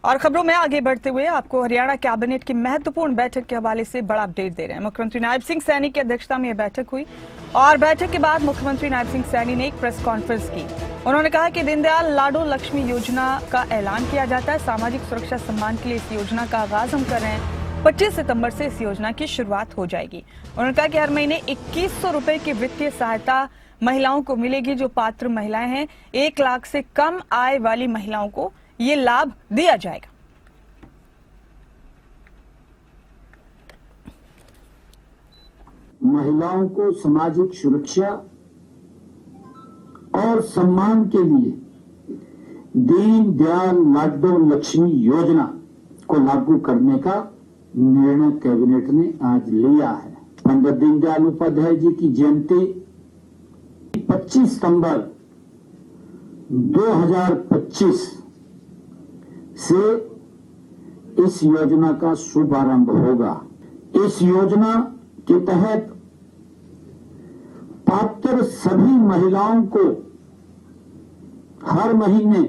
और खबरों में आगे बढ़ते हुए आपको हरियाणा कैबिनेट की महत्वपूर्ण बैठक के हवाले से बड़ा अपडेट दे रहे हैं। मुख्यमंत्री नायब सिंह सैनी की अध्यक्षता में यह बैठक हुई और बैठक के बाद मुख्यमंत्री नायब सिंह सैनी ने एक प्रेस कॉन्फ्रेंस की। उन्होंने कहा कि दीनदयाल लाडो लक्ष्मी योजना का ऐलान किया जाता है। सामाजिक सुरक्षा सम्मान के लिए इस योजना का आगाज हम कर रहे हैं। 25 सितंबर से इस योजना की शुरुआत हो जाएगी। उन्होंने कहा कि हर महीने 2100 रुपए की वित्तीय सहायता महिलाओं को मिलेगी। जो पात्र महिलाएं हैं, 1 लाख से कम आय वाली महिलाओं को ये लाभ दिया जाएगा। महिलाओं को सामाजिक सुरक्षा और सम्मान के लिए दीनदयाल लाडो लक्ष्मी योजना को लागू करने का निर्णय कैबिनेट ने आज लिया है। पंडित दीनदयाल उपाध्याय जी की जयंती 25 सितंबर 2025 से इस योजना का शुभारंभ होगा। इस योजना के तहत पात्र सभी महिलाओं को हर महीने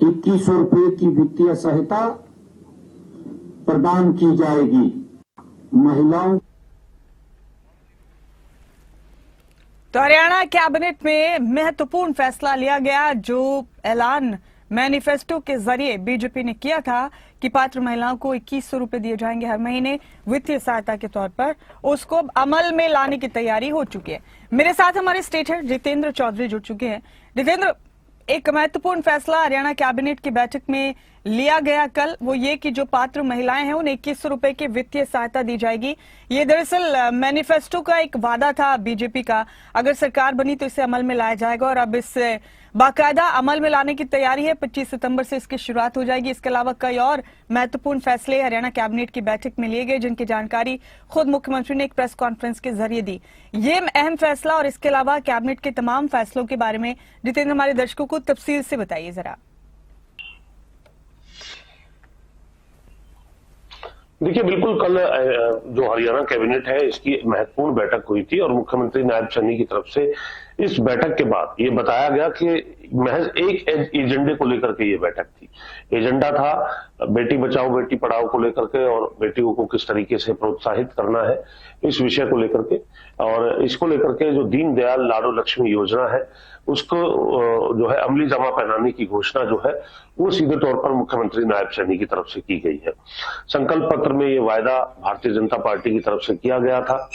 2100 रुपए की वित्तीय सहायता प्रदान की जाएगी। महिलाओं तो हरियाणा कैबिनेट में महत्वपूर्ण फैसला लिया गया। जो ऐलान मैनिफेस्टो के जरिए बीजेपी ने किया था कि पात्र महिलाओं को 2100 रुपए दिए जाएंगे हर महीने वित्तीय सहायता के तौर पर, उसको अमल में लाने की तैयारी हो चुकी है। मेरे साथ हमारे स्टेट हेड जितेंद्र चौधरी जुड़ चुके हैं। जितेंद्र, एक महत्वपूर्ण फैसला हरियाणा कैबिनेट की बैठक में लिया गया कल, वो ये कि जो पात्र महिलाएं हैं उन्हें 2100 रुपए की वित्तीय सहायता दी जाएगी। ये दरअसल मैनिफेस्टो का एक वादा था बीजेपी का, अगर सरकार बनी तो इसे अमल में लाया जाएगा और अब इसे बाकायदा अमल में लाने की तैयारी है। 25 सितंबर से इसकी शुरुआत हो जाएगी। इसके अलावा कई और महत्वपूर्ण फैसले हरियाणा कैबिनेट की बैठक में लिए गए, जिनकी जानकारी खुद मुख्यमंत्री ने एक प्रेस कॉन्फ्रेंस के जरिए दी। ये अहम फैसला और इसके अलावा कैबिनेट के तमाम फैसलों के बारे में जितेंद्र हमारे दर्शकों को तफसील से बताइए जरा। देखिए, बिल्कुल कल जो हरियाणा कैबिनेट है इसकी महत्वपूर्ण बैठक हुई थी और मुख्यमंत्री नायब सैनी की तरफ से इस बैठक के बाद ये बताया गया कि महज एक एजेंडे को लेकर के ये बैठक थी। एजेंडा था बेटी बचाओ बेटी पढ़ाओ को लेकर के और बेटियों को किस तरीके से प्रोत्साहित करना है, इस विषय को लेकर के। और इसको लेकर के जो दीनदयाल लाडो लक्ष्मी योजना है उसको जो है अमली जामा पहनाने की घोषणा जो है वो सीधे तौर पर मुख्यमंत्री नायब सैनी की तरफ से की गई है। संकल्प पत्र में ये वायदा भारतीय जनता पार्टी की तरफ से किया गया था।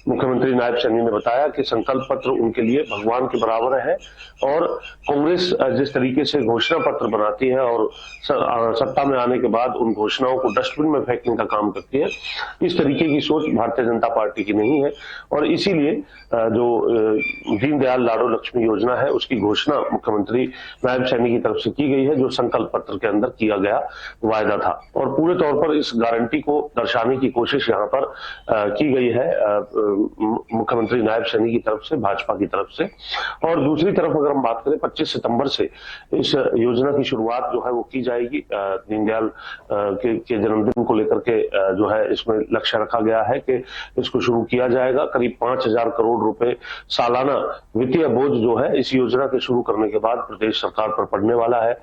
मुख्यमंत्री नायब सैनी ने बताया कि संकल्प पत्र उनके लिए भगवान के बराबर है और कांग्रेस जिस तरीके से घोषणा पत्र बनाती है और सत्ता में आने के बाद उन घोषणाओं को डस्टबिन में फेंकने का काम करती है, इस तरीके की सोच भारतीय जनता पार्टी की नहीं है। और इसीलिए जो दीनदयाल लाडो लक्ष्मी योजना है उसकी घोषणा मुख्यमंत्री नायब सैनी की तरफ से की गई है, जो संकल्प पत्र के अंदर किया गया वायदा था। और पूरे तौर पर इस गारंटी को दर्शाने की कोशिश यहाँ पर की गई है मुख्यमंत्री नायब सैनी की तरफ से, भाजपा की तरफ से। और दूसरी तरफ अगर हम बात करें 25 सितंबर से इस योजना की शुरुआत जो है वो की जाएगी। दीनदयाल के जन्मदिन को लेकर के जो है इसमें लक्ष्य रखा गया है कि इसको शुरू किया जाएगा। करीब 5000 करोड़ रुपए सालाना वित्तीय बोझ जो है इस योजना के शुरू करने के बाद प्रदेश सरकार पर पड़ने वाला है।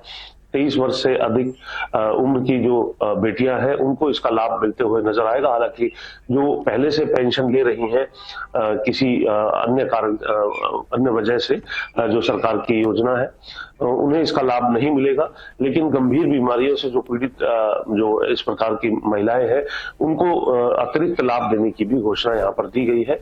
23 वर्ष से अधिक उम्र की जो बेटियां हैं उनको इसका लाभ मिलते हुए नजर आएगा। हालांकि जो पहले से पेंशन ले रही हैं किसी अन्य कारण अन्य वजह से जो सरकार की योजना है उन्हें इसका लाभ नहीं मिलेगा, लेकिन गंभीर बीमारियों से जो पीड़ित जो इस प्रकार की महिलाएं हैं उनको अतिरिक्त लाभ देने की भी घोषणा यहाँ पर दी गई है।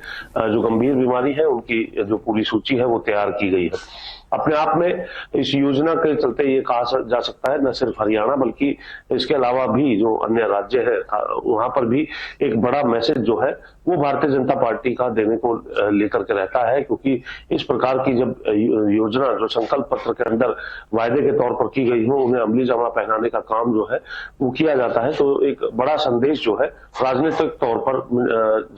जो गंभीर बीमारी है उनकी जो पूरी सूची है वो तैयार की गई है। अपने आप में इस योजना के चलते ये कहा जा सकता है न सिर्फ हरियाणा बल्कि इसके अलावा भी जो अन्य राज्य है वहां पर भी एक बड़ा मैसेज जो है वो भारतीय जनता पार्टी का देने को लेकर के रहता है, क्योंकि इस प्रकार की जब योजना जो संकल्प पत्र के अंदर वायदे के तौर पर की गई हो उन्हें अमली जामा पहनाने का काम जो है वो किया जाता है तो एक बड़ा संदेश जो है राजनीतिक तौर पर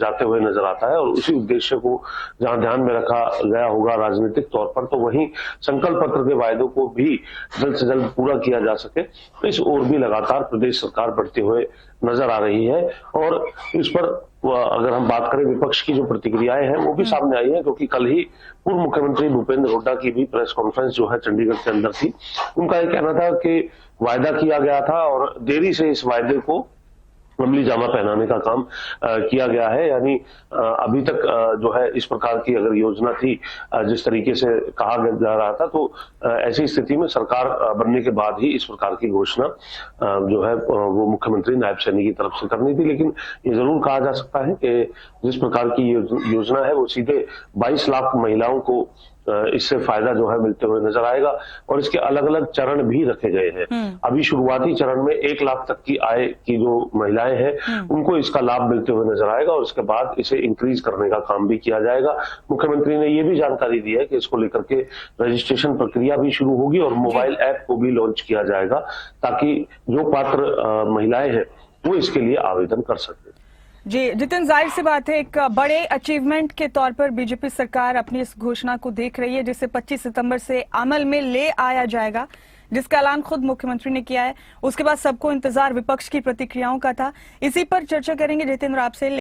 जाते हुए नजर आता है। और उसी उद्देश्य को जहां ध्यान में रखा गया होगा राजनीतिक तौर पर, तो वहीं संकल्प पत्र के वायदों को भी जल्द से जल्द पूरा किया जा सके, तो इस ओर भी लगातार प्रदेश सरकार बढ़ते हुए नजर आ रही है। और इस पर अगर हम बात करें विपक्ष की जो प्रतिक्रियाएं हैं वो भी सामने आई है, क्योंकि कल ही पूर्व मुख्यमंत्री भूपेंद्र हुड्डा की भी प्रेस कॉन्फ्रेंस जो है चंडीगढ़ के अंदर थी। उनका ये कहना था कि वायदा किया गया था और देरी से इस वायदे को अमली जामा पहनाने का काम किया गया है। यानी अभी तक जो है इस प्रकार की अगर योजना थी जिस तरीके से कहा जा रहा था, तो ऐसी स्थिति में सरकार बनने के बाद ही इस प्रकार की घोषणा जो है वो मुख्यमंत्री नायब सैनी की तरफ से करनी थी। लेकिन ये जरूर कहा जा सकता है कि जिस प्रकार की योजना है वो सीधे 22 लाख महिलाओं को इससे फायदा जो है मिलते हुए नजर आएगा। और इसके अलग अलग चरण भी रखे गए हैं। अभी शुरुआती चरण में 1 लाख तक की आय की जो महिलाएं हैं उनको इसका लाभ मिलते हुए नजर आएगा, और उसके बाद इसे इंक्रीज करने का काम भी किया जाएगा। मुख्यमंत्री ने ये भी जानकारी दी है कि इसको लेकर के रजिस्ट्रेशन प्रक्रिया भी शुरू होगी और मोबाइल ऐप को भी लॉन्च किया जाएगा, ताकि जो पात्र महिलाएं हैं वो इसके लिए आवेदन कर सके। जी जितिन, जाहिर सी बात है एक बड़े अचीवमेंट के तौर पर बीजेपी सरकार अपनी इस घोषणा को देख रही है, जिसे 25 सितंबर से अमल में ले आया जाएगा, जिसका ऐलान खुद मुख्यमंत्री ने किया है। उसके बाद सबको इंतजार विपक्ष की प्रतिक्रियाओं का था। इसी पर चर्चा करेंगे जितेंद्र आपसे।